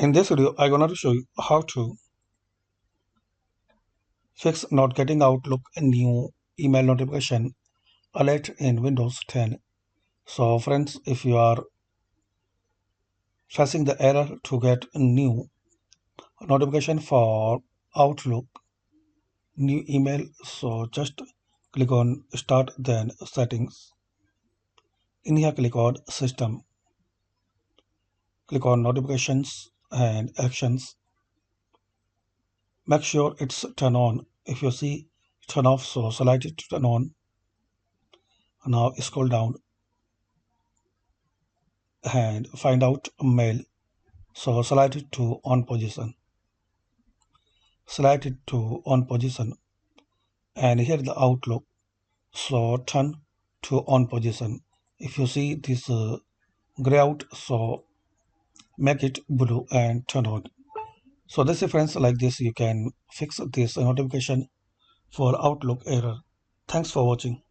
In this video, I'm going to show you how to fix not getting Outlook new email notification alert in Windows 10. So friends, if you are facing the error to get a new notification for Outlook new email, so just click on Start, then Settings. In here, click on System. Click on Notifications and Actions. Make sure it's turn on. If you see turn off, so select it to turn on. Now scroll down and find out mail. So select it to on position. Select it to on position. And here the Outlook. So turn to on position. If you see this gray out, so make it blue and turn on. So this is friends, like this you can fix this notification for Outlook error. Thanks for watching.